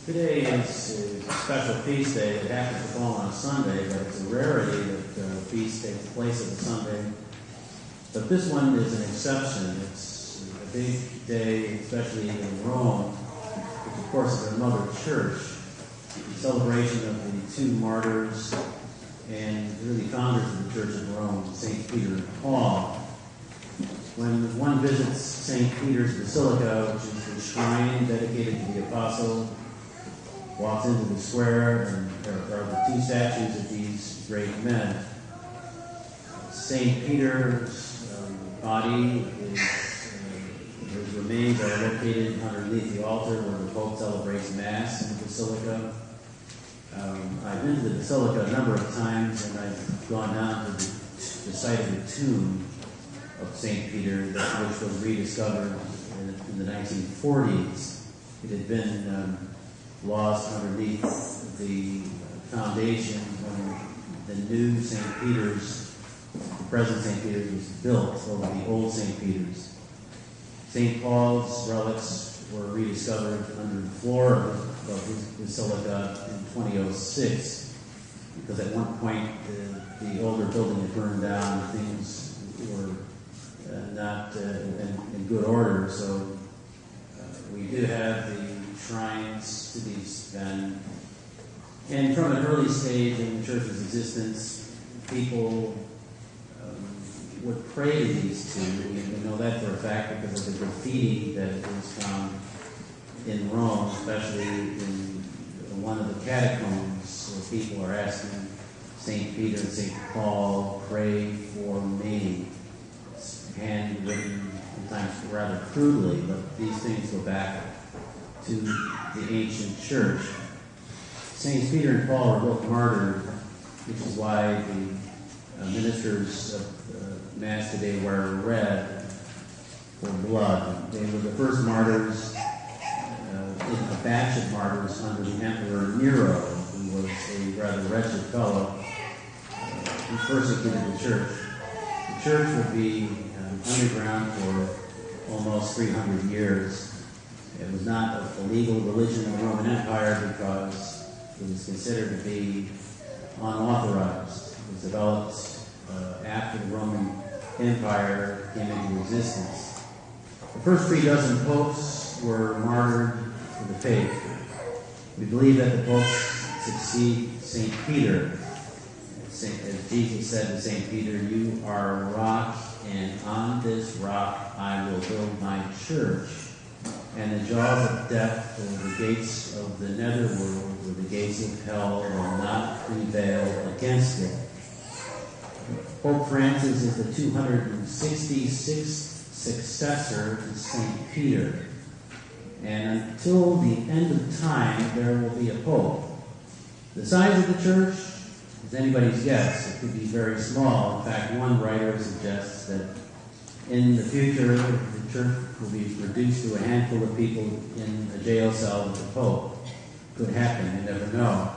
Today is a special feast day that happens to fall on a Sunday, but it's a rarity that the feast takes place on a Sunday. But this one is an exception. It's a big day, especially in Rome, which of course is our mother church. The celebration of the two martyrs and really founders of the Church of Rome, St. Peter and Paul. When one visits St. Peter's Basilica, which is the shrine dedicated to the apostle, walks into the square, and there are the two statues of these great men. St. Peter's body his remains are located underneath the altar where the Pope celebrates Mass in the Basilica. I've been to the Basilica a number of times, and I've gone down to the site of the tomb of St. Peter, which was rediscovered in the 1940s. It had been lost underneath the foundation when the new St. Peter's, the present St. Peter's, was built over the old St. Peter's. St. Paul's relics were rediscovered under the floor of his basilica in 2006, because at one point the older building had burned down and things were not in good order. So we do have the shrines to these men. And from an early stage in the church's existence, people would pray to these two. We know that for a fact because of the graffiti that is found in Rome, especially in one of the catacombs, where people are asking St. Peter and St. Paul, pray for me. It's handwritten, sometimes rather crudely, but these things go back to the ancient church. Saints Peter and Paul were both martyred, which is why the ministers of Mass today wear red for blood. They were the first martyrs in a batch of martyrs under the Emperor Nero, who was a rather wretched fellow who persecuted the church. The church would be underground for almost 300 years. It was not a legal religion in the Roman Empire because it was considered to be unauthorized. It was developed after the Roman Empire came into existence. The first 3 dozen popes were martyred for the faith. We believe that the popes succeed St. Peter. As Jesus said to St. Peter, "You are a rock, and on this rock I will build my church. And the jaws of death, or the gates of the netherworld, or the gates of hell will not prevail against it." Pope Francis is the 266th successor to St. Peter. And until the end of time, there will be a pope. The size of the church is anybody's guess. It could be very small. In fact, one writer suggests that in the future, the church will be reduced to a handful of people in a jail cell with the Pope. Could happen, you never know.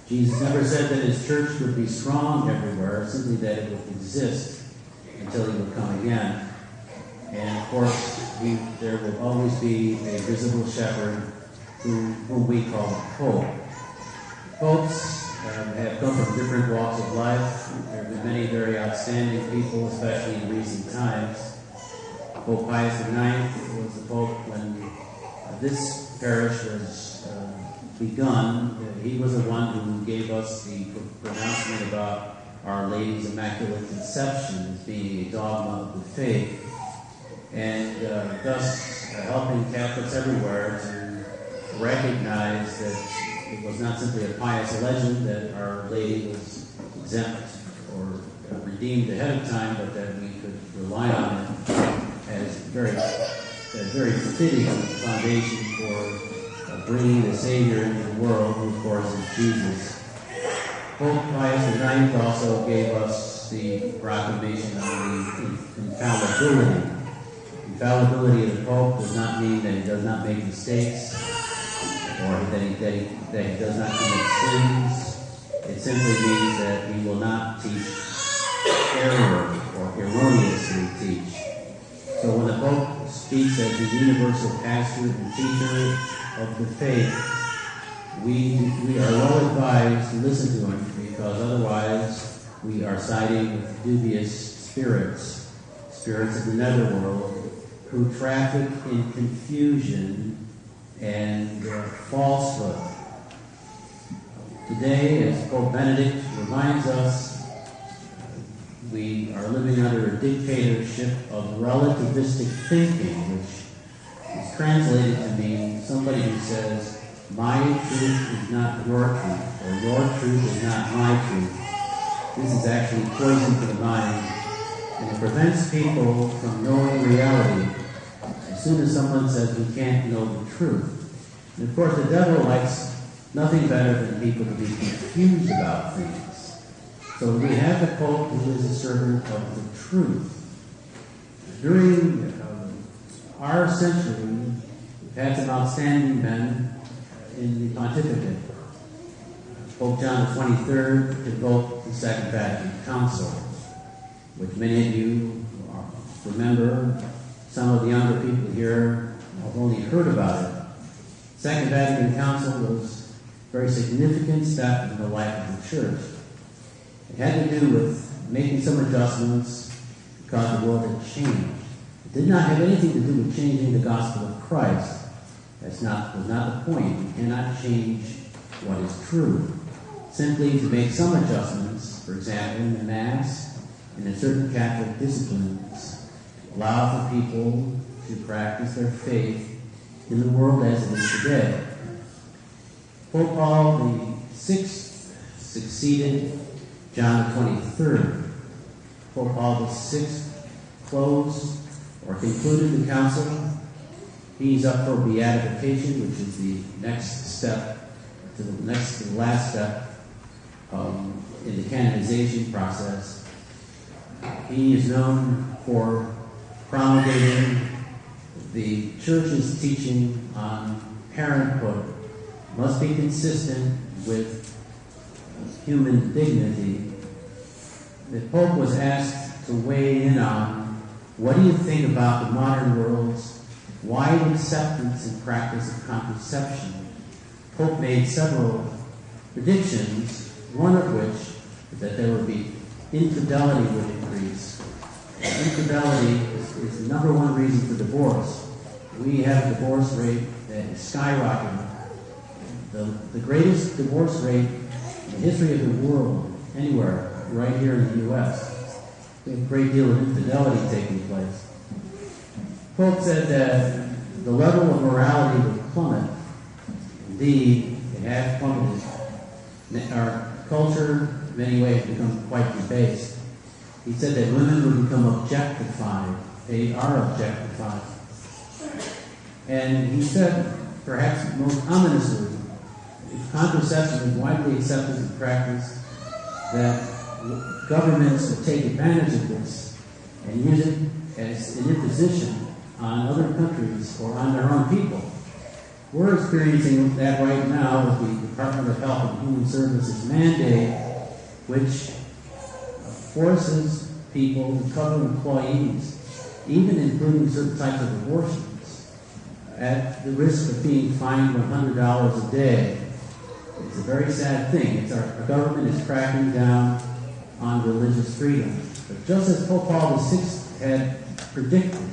Jesus never said that his church would be strong everywhere, simply that it would exist until he would come again. And of course, there will always be a visible shepherd whom we call the Pope. Popes have come from different walks of life. There have been many very outstanding people, especially in recent times. Pope Pius IX was the Pope when this parish was begun. He was the one who gave us the pronouncement about Our Lady's Immaculate Conception as being a dogma of the faith, and thus helping Catholics everywhere to recognize that it was not simply a pious legend that Our Lady was exempt or redeemed ahead of time, but that we could rely on it as very fitting foundation for bringing the Savior into the world, who of course is Jesus. Pope Pius IX also gave us the proclamation on the infallibility. Infallibility of the Pope does not mean that he does not make mistakes, or that he does not commit sins. It simply means that he will not teach error or erroneously teach. So when the Pope speaks as the universal pastor and teacher of the faith, we are well advised to listen to him, because otherwise we are siding with dubious spirits of the netherworld, who traffic in confusion and falsehood. Today, as Pope Benedict reminds us, we are living under a dictatorship of relativistic thinking, which is translated to mean somebody who says, my truth is not your truth, or your truth is not my truth. This is actually poison to the mind, and it prevents people from knowing reality as soon as someone says we can't know the truth. And of course, the devil likes nothing better than people to be confused about things. So we have the Pope, who is a servant of the truth. During our century, we've had some outstanding men in the pontificate. Pope John XXIII invoked the Second Vatican Council, which many of you remember. Some of the younger people here have only heard about it. The Second Vatican Council was a very significant step in the life of the Church. It had to do with making some adjustments because the world had changed. It did not have anything to do with changing the gospel of Christ. Was not the point. You cannot change what is true. Simply to make some adjustments, for example, in the Mass and in certain Catholic disciplines, allow for people to practice their faith in the world as it is today. Pope Paul VI succeeded John XXIII. Pope Paul VI closed or concluded the council. He's up for beatification, which is the next step, to the last step in the canonization process. He is known for promulgating the Church's teaching on parenthood must be consistent with human dignity. The Pope was asked to weigh in on, what do you think about the modern world's wide acceptance and practice of contraception? Pope made several predictions, one of which is that there would be infidelity would increase. Infidelity is the number one reason for divorce. We have a divorce rate that is skyrocketing. The greatest divorce rate in the history of the world, anywhere, right here in the U.S. We have a great deal of infidelity taking place. Pope said that the level of morality would plummet. Indeed, it has plummeted. Our culture, in many ways, become quite debased. He said that women would become objectified. They are objectified. And he said, perhaps most ominously, if contraception is widely accepted in practice, that governments will take advantage of this and use it as an imposition on other countries or on their own people. We're experiencing that right now with the Department of Health and Human Services mandate, which forces people to cover employees, even including certain types of abortions, at the risk of being fined $100 a day. It's a very sad thing. Our government is cracking down on religious freedom. But just as Pope Paul VI had predicted,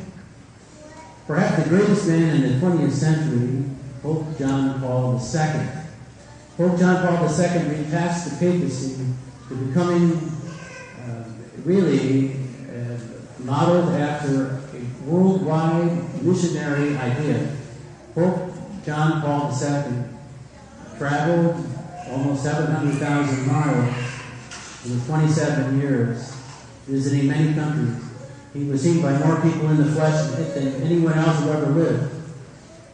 perhaps the greatest man in the 20th century, Pope John Paul II. Pope John Paul II repassed the papacy to becoming really modeled after a worldwide missionary idea. Pope John Paul II traveled almost 700,000 miles in 27 years, visiting many countries. He was seen by more people in the flesh than anyone else who ever lived.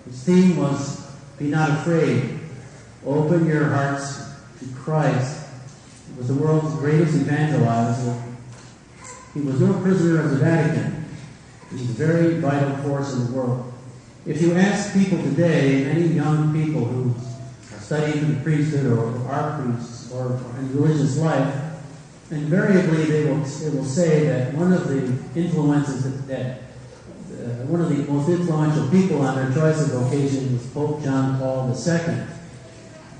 His theme was, be not afraid. Open your hearts to Christ. He was the world's greatest evangelizer. He was no prisoner of the Vatican. He was a very vital force in the world. If you ask people today, many young people who are studying the priesthood or are priests or in religious life, invariably they will say that one of the influences one of the most influential people on their choice of vocation was Pope John Paul II.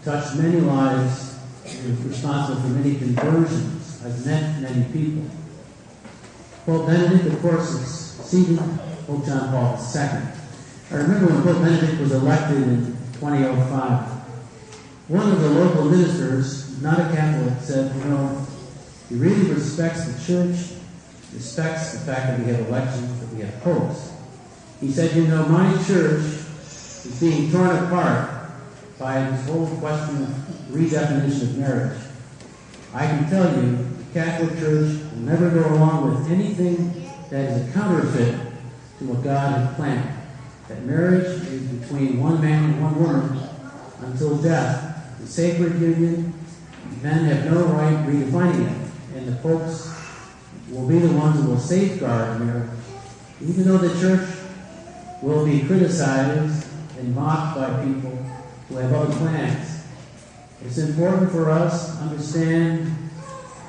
touched many lives, and was responsible for many conversions. I've met many people. Pope Benedict, of course, is succeeding Pope John Paul II. I remember when Pope Benedict was elected in 2005, one of the local ministers, not a Catholic, said, he really respects the church, respects the fact that we have elections, that we have popes. He said, my church is being torn apart by this whole question of redefinition of marriage. I can tell you, the Catholic Church will never go along with anything that is a counterfeit to what God has planned. That marriage is between one man and one woman until death. The sacred union, men have no right redefining it. And the popes will be the ones who will safeguard marriage. Even though the church will be criticized and mocked by people who have other plans. It's important for us to understand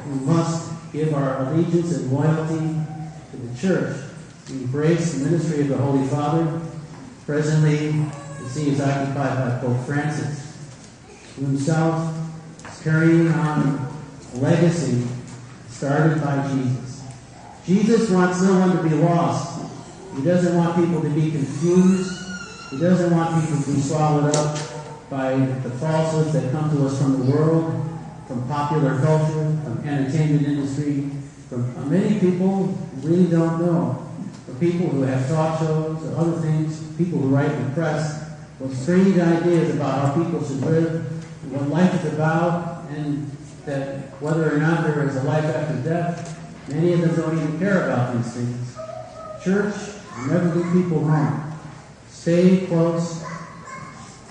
we must give our allegiance and loyalty to the church. We embrace the ministry of the Holy Father. Presently, the see is occupied by Pope Francis, who himself is carrying on a legacy started by Jesus. Jesus wants no one to be lost. He doesn't want people to be confused. He doesn't want people to be swallowed up by the falsehoods that come to us from the world, from popular culture, from entertainment industry, from many people who really don't know, from people who have talk shows or other things, people who write in the press, with strange ideas about how people should live, and what life is about, and that whether or not there is a life after death, many of them don't even care about these things. Church will never do people wrong. Stay close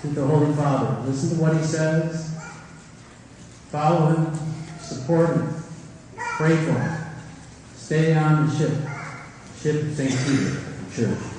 to the Holy Father. Listen to what he says. Follow him. Support him. Pray for him. Stay on the ship of St. Peter Church.